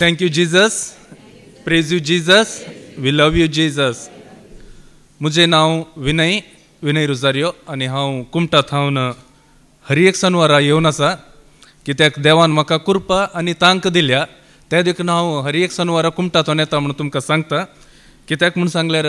Thank you, Jesus. Praise you, Jesus. We love you, Jesus. मुझे नाव Vinay Rosario आणि हांव कुमटा थावन हर एक शनिवारा येवन आसा कित्याक देवान म्हाका कृपा आनी तांक दिल्या त्या देखून हांव हर एक शनिवारा कुमटांतून येता म्हणून तुमकां सांगता कित्याक म्हूण सांगल्यार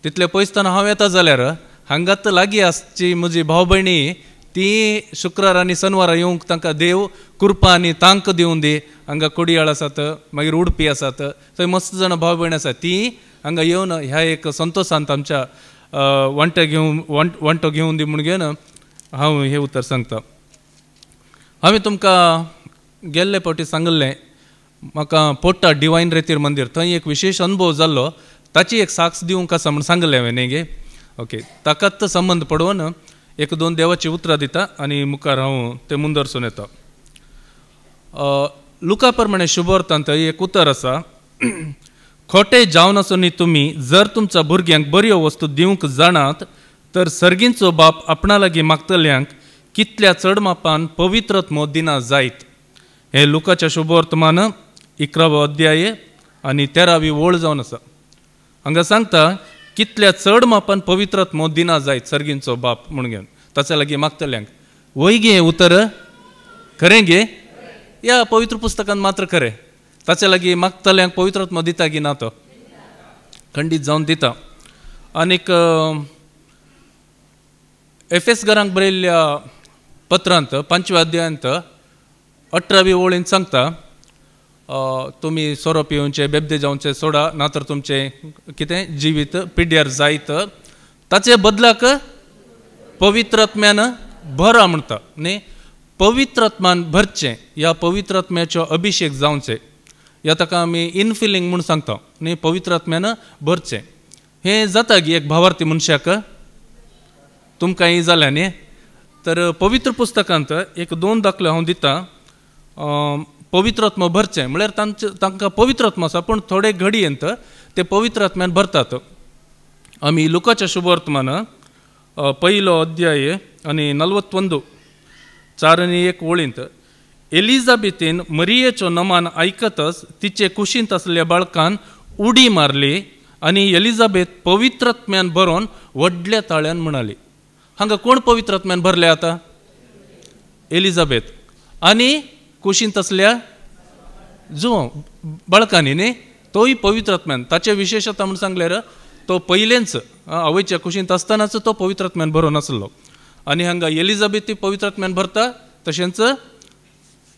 तितले पयसताना हांव येता जाल्यार हांगात लागीं आसची म्हजी भाव भयणी ती शुक्रार आनी शनिवारा येवंक तांकां देव कृपा आनी तांक दिवन दी हांगा कोडयाळ आसात मागीर उडपी आसात थंय मस्त जाण भाव भयणी आसात ती हांगा येवन ह्या एक संतोशांत आमच्या वंटो घेवन दी म्हूण घेवन हांव हें उतर सांगता. हांवें तुमकां गेल्ले फावटी सांगल्लें म्हाका पोट्टा डिवायन रेतीर मंदिर थंय एक विशेष अनुभव जाल्लो ताची एक साक्ष दिवंक आसा म्हूण सांगलें हांवें न्ही गे. ओके, ताकाच संबंध पडोवन एक दोन देवाची उतरां दिता आनी मुखार हांव ते मुंदरसून येता. लुका प्रमाणे शुभवर्तांत एक उतर आसा, खोटे जावन आसून तुमी जर तुमच्या भुरग्यांक बऱ्यो वस्तू दिवंक जाणात तर सर्गींचो बाप आपणा लागीं मागतल्यांक कितल्या चड मापान पवित्रत्व दिना जायत. हे लुकाच्या शुभवर्तमान 11वा अध्याय आनी 13वी ओळ जावन आसा. हांगा सांगता कितल्या चड मापान पवित्रत्व दिना जायत सर्गींचो बाप म्हूण घेवन ताच्या लागीं मागतल्यांक. वय गे उतर खरें गे, या पवित्र पुस्तकान मात्र खरें. ताच्या लागीं मागतल्यांक पवित्रत्व दिता की ना तो खंडीत जावन दिता. आनीक एफेसकारांक बरयल्ल्या पत्रांत 5व्या अध्यायांत 18वी ओळीन सांगता तुमी सोरो पिवचे बेबदे जावचे सोडा नातर तुमचे कितें जिवीत पिड्ड्यार जायत ताचे बदलाक पवित्रात्म्यान भरा म्हणटा न्ही. पवित्रात्मान भरचें ह्या पवित्रात्म्याचो अभिषेक जावचे ह्या ताका आमी इनफिलींग म्हूण सांगता न्ही. पवित्रात्म्यान भरचें हें जाता की एक भावार्थी मनशाक तुमकांय जाल्या न्ही. तर पवित्र पुस्तकांत एक 2 दाखलो हांव दिता. पवित्रात्मा भरचें म्हळ्यार तांकां पवित्रात्मा आसा पूण थोडे घडयेंत ते पवित्रात्म्यान भरतात. आमी लुकाच्या शुभवर्तमान 1 अध्याय आनी 41 4 आनी 1 ओळींत एलिझाबेथीन मरियेचो नमान आयकतच तिचे कुशींत आसलेल्या बाळकान उडी मारली आनी एलिझाबेथ पवित्रात्म्यान भरोवन व्हडल्या ताळ्यान म्हणाली. हांगा कोण पवित्रात्म्यान भरले आता? एलिझाबेथ. आनी कुशींत असल्या जुवांव बाळकांनी न्ही तोय पवित्रात्म्यान ताचे विशेशता म्हूण सांगल्यार तो पयलेंच आवयच्या कुशींत आसतनाच तो पवित्रात्म्यान भरोवन आसलो. आनी हांगा एलिझाबेथी पवित्रात्म्यान भरता तशेंच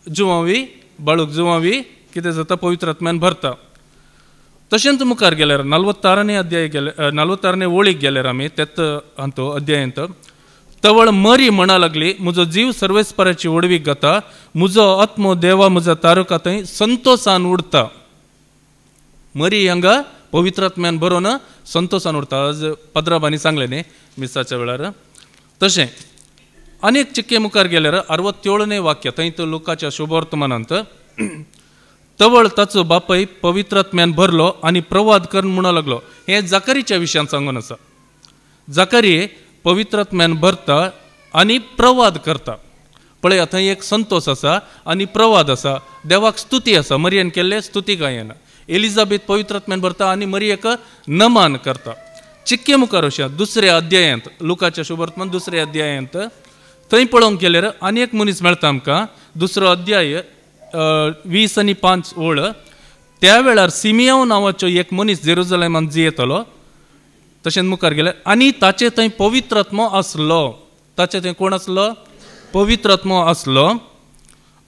जुवांवी बाळूक जुवांवी कितें जाता पवित्रात्म्यान भरता. तशेंच मुखार गेल्यार 46 अध्याय गेले 46 ओळीक गेल्यार आमी तेत हांतो अध्यायांत तवळ मरी म्हणा लागली म्हजो जीव सर्वेस्पराची ओडवीक घाता म्हजो आत्मो देवा म्हज्या तारकांतय संतोषान उडता. मरी हांगा पवित्रात्म्यान भरोवन संतोषान उडता. आज पद्राबानी सांगलें न्ही मिसाच्या वेळार. तशें आनीक चिक्के मुखार गेल्यार 67वें वाक्य थंय तो लुकाच्या शुभवर्तमानांत तवळ ताचो बापय पवित्रात्म्यान भरलो आनी प्रवाद करून म्हणू लागलो. हें जाकरीच्या विशयान सांगून आसा. जाकरी पवित्रात्म्यान भरता आनी प्रवाद करता. पळय थंय एक संतोष आसा आनी प्रवाद आसा. देवाक स्तुती आसा. मरियेन केल्ले स्तुती गायन. एलिझाबेथ पवित्रात्म्यान भरता आनी मरियेक नमान करता. चिक्के मुखार अशा 2ऱ्या अध्यायांत लुकाच्या शुभवर्तमान 2ऱ्या अध्यायांत थंय पळोवंक गेल्यार आनी एक मनीस मेळटा आमकां. 2रो अध्याय 20 आनी 5 ओळ. त्या वेळार सिमियोन नांवाचो एक मनीस जेरुसलेमान जियेतलो. तशेंच मुखार गेल्यार आनी ताचे थंय पवित्रात्मो आसलो. ताचे थंय कोण आसलो? पवित्रात्मो आसलो.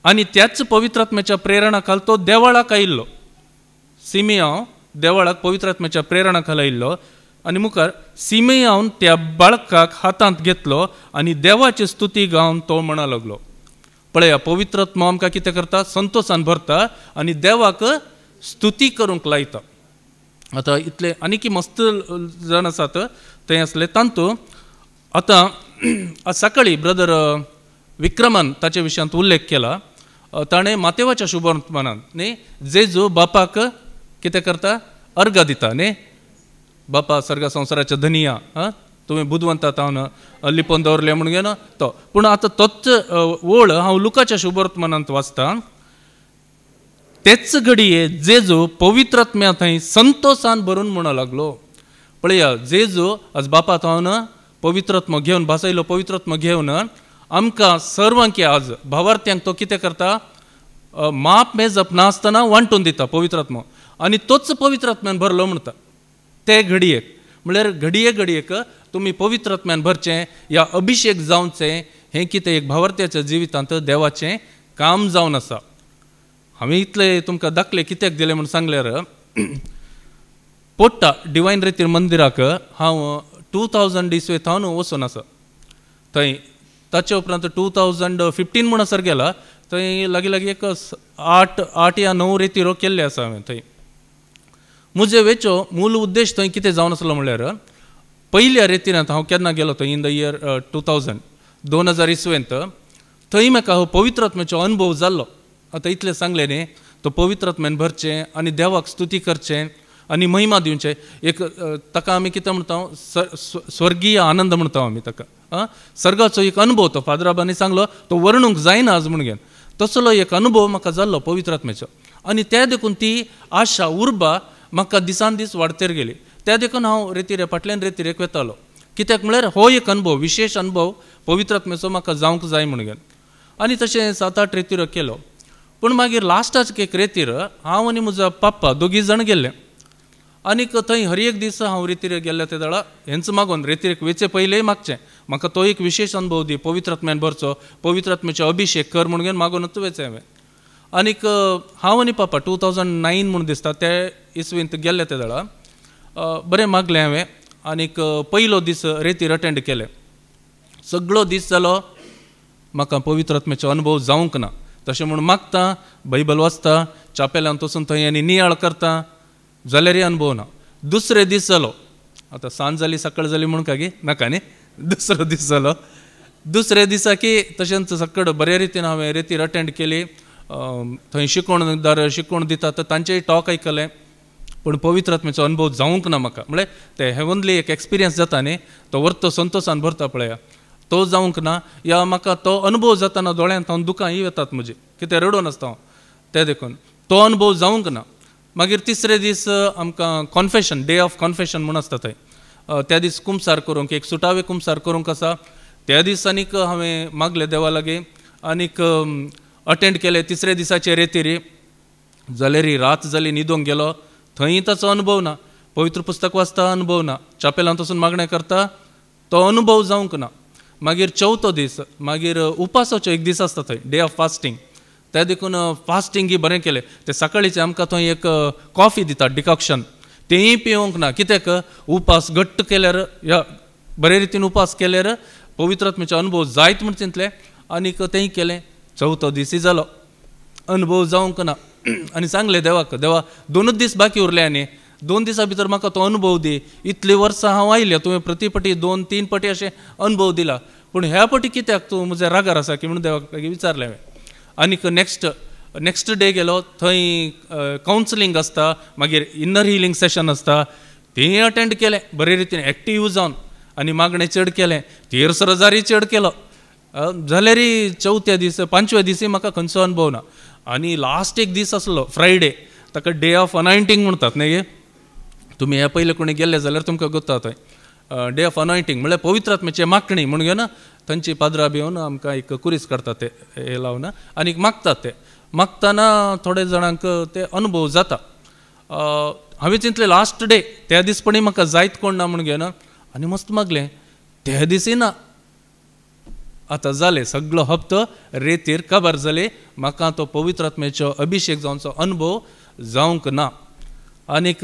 आनी त्याच पवित्रात्म्याच्या प्रेरणा खाल तो देवाळाक आयिल्लो. सिमियोन देवाळाक पवित्रात्म्याच्या प्रेरणा खाल आयिल्लो. आनी मुखार सिमियोन त्या बाळकाक हातांत घेतलो आनी देवाची स्तुती गावन तो म्हणा लागलो. पळया पवित्रात्मा आमकां कितें करता? संतोषान भरता आनी देवाक स्तुती करूंक लायता. आतां इतले आनीक मस्त जाण आसात थंय आसले तांतू. आतां आज सकाळी ब्रदर विक्रमान ताचे विशयांत उल्लेख केला. ताणें मातेवाच्या शुभवर्तमानांत न्ही जेजू बापाक कितें करता? अर्घ दिता न्ही. बापा सर्गा संवसाराच्या धनिया तुवें बुदवंतात हांव लिपोवन दवरलें म्हणून घेवन तो. पूण आतां तोच ओळ हांव लुकाच्या शुभवर्तमानांत वाचता. तेच घडये जेजू पवित्रात्म्या थंय संतोषान भरून म्हणू लागलो. पळया जेजू आज बापा थावन पवित्रात्मा घेवन भासायलो पवित्रात्मा घेवन आमकां सर्वांक आज भावार्थ्यांक तो कितें करता, माप मेजप नासतना वांटून दिता पवित्रात्मा, आनी तोच पवित्रात्म्यान भरलो म्हणटा. ते घडयेक म्हळ्यार घडयेक तुमी पवित्रात्म्यान भरचें, या अभिषेक जावचें, हें कितें एक भावार्थ्याच्या जिवितांत देवाचें काम जावन आसा. हांवें इतले तुमकां दाखले कित्याक दिले म्हूण सांगल्यार पोट्टा डिवायन रितीर मंदिराक हांव 2000 इसवेंत हांव वचून आसा. थंय ताचे उपरांत 2015 म्हणसर गेला. थंय लागीं एक 8 या 9 रेतीरो केल्ले आसा हांवें थंय. म्हजे वेचो मूल उद्देश थंय कितें जावन आसलो म्हळ्यार पयल्या रेतीरांत हांव केन्ना गेलो थंय इन द इयर 2000 इसवेंत. थंय म्हाका हो पवित्रात्म्याचो अनुभव जाल्लो. आतां इतलें सांगलें न्ही, तो पवित्रात्म्यान भरचें आनी देवाक स्तुती करचें आनी महिमा दिवचें. एक ताका आमी कितें म्हणटा स्वर्गीय आनंद म्हणटा आमी ताका. सर्गाचो एक अनुभव तो फादराबानी सांगलो, तो वर्णूंक जायना आज म्हणून. तसलो एक अनुभव म्हाका जाल्लो पवित्रात्म्याचो. आनी त्या देखून ती आशा उर्बा म्हाका दिसान दीस वाडतेर गेली. त्या देखून हांव रेतीरे फाटल्यान रेतीरेक वेतालो. कित्याक म्हळ्यार हो एक अनुभव, विशेष अनुभव पवित्रात्म्याचो म्हाका जावंक जाय म्हणून. आनी तशें 7-8 रेतीरो केलो. पूण मागीर लास्टाच एक रेतीर हांव आनी म्हजो पाप्पा दोगी जाण गेल्ले. आनीक थंय हर एक दीस हांव रेतीर गेल्ले ते दाडा हेंच मागून रेतीरेक वेचे पयलें मागचें, म्हाका तो एक विशेष अनुभव दी, पवित्रात्म्यान भरचो, पवित्रात्म्याचो अभिषेक कर म्हणून मागूनच वेचें हांवें. आनीक हांव आनी पापा 2009 म्हणून दिसता ते इसवेंत गेल्ले ते दाडा बरें मागलें हांवें. आनीक पयलो दीस रेतीर अटेंड केलें. सगळो दीस जालो म्हाका पवित्रात्म्याचो अनुभव जावंक ना. तशें म्हूण मागता, बायबल वाचता, चापेलांत वचून थंय आनी नियाळ करता, जाल्यारय अनुभव ना. दुसरे दीस जालो, आतां सांज जाली सकाळ जाली म्हणून काय नाका न्ही, दुसरो दीस जालो. दुसऱ्या दिसाकी तशेंच सकाळ बऱ्या रितीन हांवें रेतीर अटेंड केली. थंय शिकवण दितात तांचेय टॉक आयकलें. पूण पवित्रात्म्याचो अनुभव जावंक ना म्हाका. म्हळ्यार ते हेवनली एक एक्सपिरियन्स जाता न्ही, तो वर्तो संतोशान भरता पळया, तो जावंक ना. या म्हाका तो अनुभव जाताना दोळ्यांत हांव दुकां येतात म्हजी, कितें रडोन आसता हांव ते देखून. तो अनुभव जावंक ना. मागीर तिसरे दीस आमकां कॉन्फेशन, डे ऑफ कॉन्फेशन म्हूण आसता थंय. त्या दीस कुमसार करूंक, एक सुटावे कुमसार करूंक आसा. त्या दीस आनीक हांवें मागलें देवा लागीं आनीक अटेंड केलें. तिसऱ्या दिसाचे रेतीरी जाल्यार रात जाली, न्हिदोंक गेलो. थंय ताचो अनुभव ना. पवित्र पुस्तक वाचता, अनुभव ना. चापेलांत वचून मागणें करता, तो अनुभव जावंक ना. मागीर चवथो दीस, मागीर उपासाचो एक दीस आसता थंय, डे ऑफ फास्टींग. त्या देखून फास्टींग बरें केलें. ते सकाळीचें आमकां थंय एक कॉफी दितात, डिकॉक्शन, तेंय पिवंक ना. कित्याक उपास घट्ट केल्यार, या बरे रितीन उपास केल्यार पवित्रात्म्याचो अनुभव जायत म्हण चिंतलें. आनीक तेंय केलें. चवथो दिसूय जालो, अनुभव जावंक ना. आनी सांगलें देवाक, देवा 2 दीस बाकी उरले आनी 2 दिसां भितर म्हाका तो अनुभव दी. इतलीं वर्सां हांव आयलें, तुवें प्रतिपटी 2-3 पटी अशें अनुभव दिला, पूण ह्या पटी कित्याक तूं म्हज्या रागार आसा की म्हणून देवाक विचारलें हांवें. आनीक नेक्स्ट डे गेलो. थंय कावन्सिलींग आसता, मागीर इन्नर हिलींग सेशन आसता, तेंय अटेंड केलें बरे रितीन एक्टीव जावन. आनी मागणें चड केलें, 13,000 चड केलो. जाल्यारय चवथ्या दीस 5व्या दिसी म्हाका खंयचो अनुभव ना. आनी लास्ट एक दीस आसलो फ्रायडे, ताका डे ऑफ अनॉयंटींग म्हणटात न्ही. तुमी ह्या पयलीं कोणी गेल्ले जाल्यार तुमकां गोता थंय डे ऑफ अनॉयंटींग म्हळ्यार पवित्रात्म्याची मागणी म्हणून घेवन थंयची पाद्रा भिवन आमकां एक कुरीस काडटात ते हे लावन आनीक मागतात. ते मागतना थोडे जाणांक ते अनुभव जाता. हांवें चिंतलें लास्ट डे, त्या दिसपणी म्हाका जायत कोण ना म्हणून घेवन आनी मस्त मागलें. त्या दिसी ना. आतां जालें सगळो हप्तो रेतीर काबार जाले. म्हाका तो पवित्रात्म्याचो अभिषेक जावचो अनुभव जावंक ना. आनीक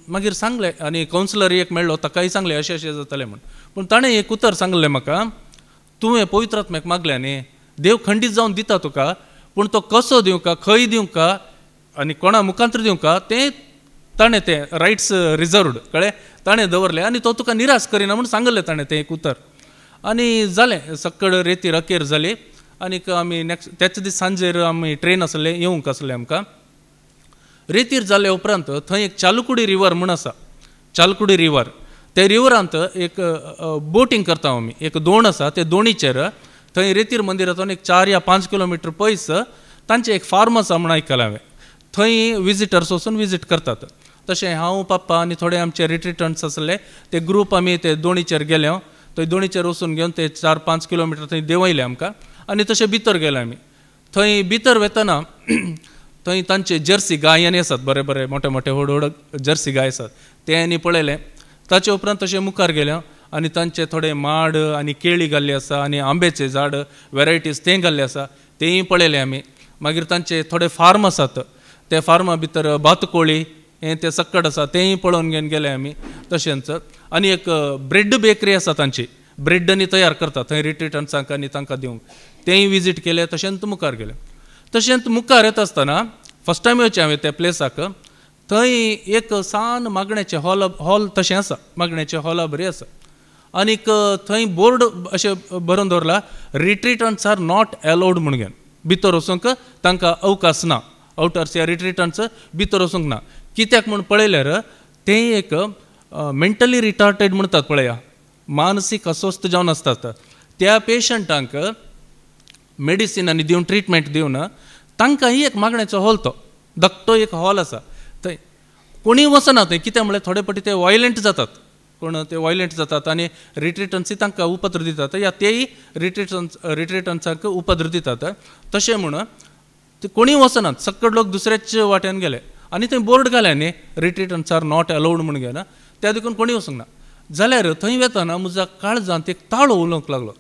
मागीर सांगलें, आनी कावन्सिलर एक मेळ्ळो, ताकाय सांगलें अशें अशें जातलें म्हूण. पूण ताणें एक उतर सांगलें म्हाका, तुवें पवित्रात्म्याक मागलें न्ही, देव खंडीत जावन दिता तुका, पूण तो कसो दिवका, खंय दिवका आनी कोणा मुखांतर दिवका तें ताणें ते रायट्स रिजर्वड कळ्ळें, ताणें दवरले आनी तो तुका निराश करिना म्हूण सांगलें ताणें तें एक उतर. आनी जालें सक्कड रेतीर अखेर जाली. आनीक आमी त्याच दीस सांजेर आमी ट्रेन आसलें, येवंक आसलें आमकां. रेतीर जाले उपरांत थंय एक चालकुडी रिवर म्हूण आसा, चालकुडी रिवर. त्या रिवरांत एक बोटींग करता आमी. एक दोण आसा, ते दोणीचेर थंय रेतीर मंदिरांतून एक 4 या 5 किलोमिटर पयस तांचें एक फार्म आसा म्हूण आयकलां हांवें. थंय विजिटर्स वचून विजीट करतात. तशें हांव पप्पा आनी थोडे आमचे रिट्रिटंट्स आसले ते ग्रूप आमी ते दोणीचेर गेले. थंय दोणीचेर वचून घेवन ते 4-5 किलोमिटर थंय देंवयले आमकां आनी तशें भितर गेले आमी. थंय भितर वेतना थंय तांचे जर्सी गाय आनी आसात, बरे बरे मोठे मोठे व्हड व्हड जर्सी गाय आसात, ते आनी पळयले. ताचे उपरांत तशें मुखार गेले आनी तांचे थोडे माड आनी केळी घाल्ली आसा आनी आंब्याचे झाड वेरायटीज ते घाल्ले आसा तेय पळयले आमी. मागीर तांचे थोडे फार्म आसात, ते फार्मा भितर बातकोळी हें ते सक्कड आसा तेंय पळोवन घेवन गेले आमी. तशेंच आनी एक ब्रेड बेकरी आसा तांची, ब्रेड आनी तयार करतात थंय रिट्रिटंट्सांक आनी तांकां दिवंक, तेंय विजीट केले. तशेंच मुखार गेले. तशेंच मुखार येता आसतना फस्ट टायम येवचें हांवें त्या प्लेसाक. थंय एक सान मागण्याचें हॉल तशें आसा, मागण्याचें हॉला बरी आसा. आनीक थंय बोर्ड अशें बरोवन दवरला, रिट्रिटंट्स आर नॉट अलाउड म्हूण घेवन. भितर वचूंक तांकां अवकाश ना, आउटर्स या रिट्रिटंट्स भितर वचूंक ना. कित्याक म्हूण पळयल्यार तें एक मेंटली रिटार्टेड म्हणटात पळया, मानसीक अस्वस्थ जावन आसतात, त्या पेशंटांक मेडिसीन आनी दिवन ट्रिटमेंट दिवन तांकां ही एक मागण्याचो हॉल, तो धाकटो एक हॉल आसा. थंय कोणीय वचना थंय, कित्याक म्हळ्यार थोडे फावटी ते वायलंट जातात, कोण ते वायलंट जातात आनी रिट्रिटंट्सी तांकां उपद्र दितात या तेय रिट्रिटंट्सांक उपद्र दितात. तशें म्हूण ते कोणीय वचनात, सक्कड लोक दुसऱ्याच वाट्यान गेले आनी थंय बोर्ड घाल्या न्ही, रिट्रिटंट्स आर नॉट अलाउड म्हूण घेवन, त्या देखून कोणीय वचूंक ना. जाल्यार थंय वेताना म्हज्या काळजांत एक ताळो उलोवंक लागलो.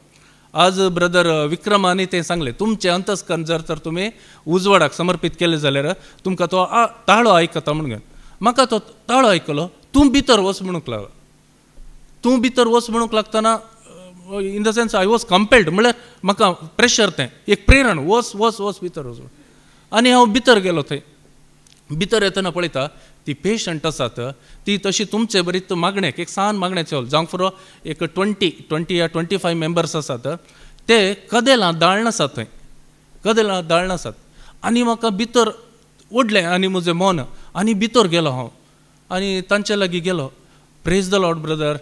आज ब्रदर विक्रमानी ते सांगले, तुमचे अंतस्करण जर तर तुमी उजवाडाक समर्पीत केले जाल्यार तुमकां तो ताळो आयकता म्हूण घेवन. म्हाका तो ताळो आयकलो, तूं भितर वच म्हणूंक लागलो. तूं भितर वच म्हणूंक लागतना in the sense I was compelled, म्हळ्यार म्हाका प्रेशर, तें एक प्रेरण, वच वच वच भितर वच. आनी हांव भितर गेलो. थंय भितर येतना पळयता ती पेशंट आसात, ती तशी तुमचे बरीच मागण्याक एक सान मागण्याचे हॉल जावंक पुरो एक 20 या 25 मेंबर्स आसात, ते कदेलां दाळण आसात, थंय कदेलां दाळण आसात. आनी म्हाका भितर ओडलें आनी म्हजें मन आनी भितर गेलो हांव आनी तांचे लागीं गेलो. Praise the Lord brother,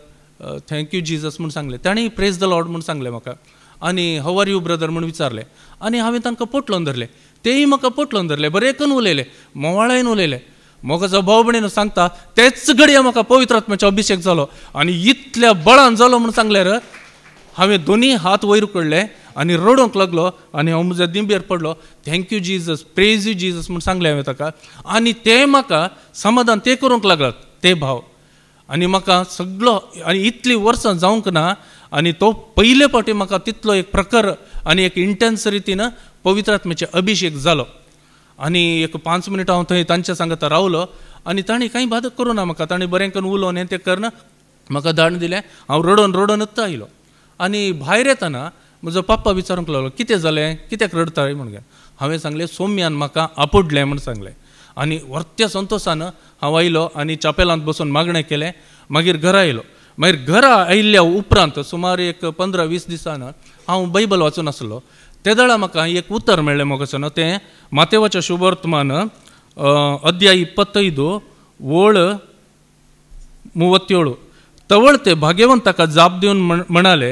thank you Jesus म्हूण सांगलें. ताणीय प्रेज द लॉर्ड म्हूण सांगलें म्हाका. आनी हाव आर यू ब्रदर म्हूण विचारलें आनी हांवें तांकां पोटलोवन धरलें. तेय म्हाका पोटलोवन धरलें, बरें उलयले, मोवाळायन उलयले. मोगाचो भाव भयणीन सांगता तेच घडये म्हाका पवित्र आत्म्याचो अभिशेक जालो आनी इतल्या बळान जालो म्हूण सांगल्यार हांवें दोनी हात वयर उकडले आनी रडोंक लागलो आनी हांव म्हज्या दिंबेर पडलो. Thank you Jesus, praise you Jesus म्हूण सांगलें हांवें ताका. आनी ते म्हाका समाधान ते करूंक लागलात ते भाव. आनी म्हाका सगळो, आनी इतलीं वर्सां जावंक ना आनी तो पयले फावटी म्हाका तितलो एक प्रखर आनी एक इंटेन्स रितीन पवित्र आत्म्याचे अभिशेक जालो. आनी एक 5 मिनटां हांव थंय तांच्या सांगात रावलो आनी तांणी कांय बाधक करूं ना म्हाका. तांणी बरें करून उलोवन हें तें करना म्हाका धाडून दिलें. हांव रडोन रडोनच आयलो. आनी भायर येतना म्हजो पप्पा विचारूंक लागलो, कितें जालें, कित्याक रडताय म्हूण. हांवें सांगलें, सोम्यान म्हाका आपडलें म्हूण सांगलें. आनी व्हरत्या संतोशान हांव आयलो आनी चापेलांत बसून मागणें केलें. मागीर घरा आयलो. मागीर घरा आयिल्ल्या उपरांत सुमार एक 15-20 दिसान हांव बायबल वाचून आसलो. ते दाळा म्हाका एक उतर मेळ्ळें मोगाच्यान. तें मातेवाच्या शुभवर्तमान अध्याय 25 वळ 37. तवळ ते भाग्यवंत ताका जाप दिवन म्हणाले,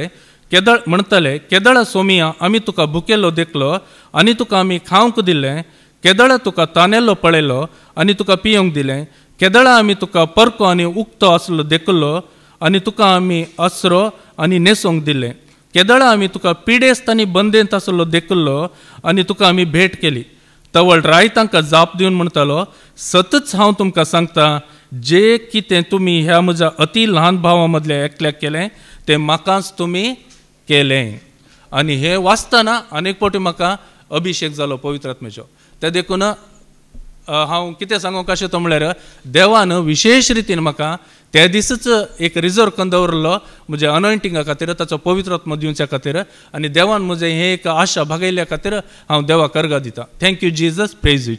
म्हणटाले, केदळा सोमिया आमी तुका भुकेलो देखलो आनी तुका आमी खावंक दिलें. केदळा तुका तानेल्लो पळयलो आनी तुका पियोंक दिलें. केदळा आमी तुका परको आनी उक्तो आसलो देखलो आनी तुका आमी आसरो आनी न्हेसोंक दिलें. केदळा आमी तुका पिडेस्त आनी बंदेंत आसलो देखलो आनी तुका आमी भेट केली. तवळ राय तांकां जाप दिवन म्हणटालो, सतच हांव तुमकां सांगता, जे कितें तुमी ह्या म्हज्या अति ल्हान भावा मदल्या एकल्याक केलें तें म्हाकाच तुमी केलें. आनी हें वाचतना अनेक फावटी म्हाका अभिशेक जालो पवित्र आत्म्याचो. ते देखून हांव कितें सांगूंक कशें तो म्हळ्यार देवान विशेश रितीन म्हाका त्या दिसच एक रिजर्व करून दवरलो म्हज्या अनॉयंटिंगा खातीर, ताचो पवित्र आत्मो दिवच्या खातीर. आनी देवान म्हजें हें एक आशा भागयल्या खातीर हांव देवाक अर्गा दिता. Thank you Jesus, praise you.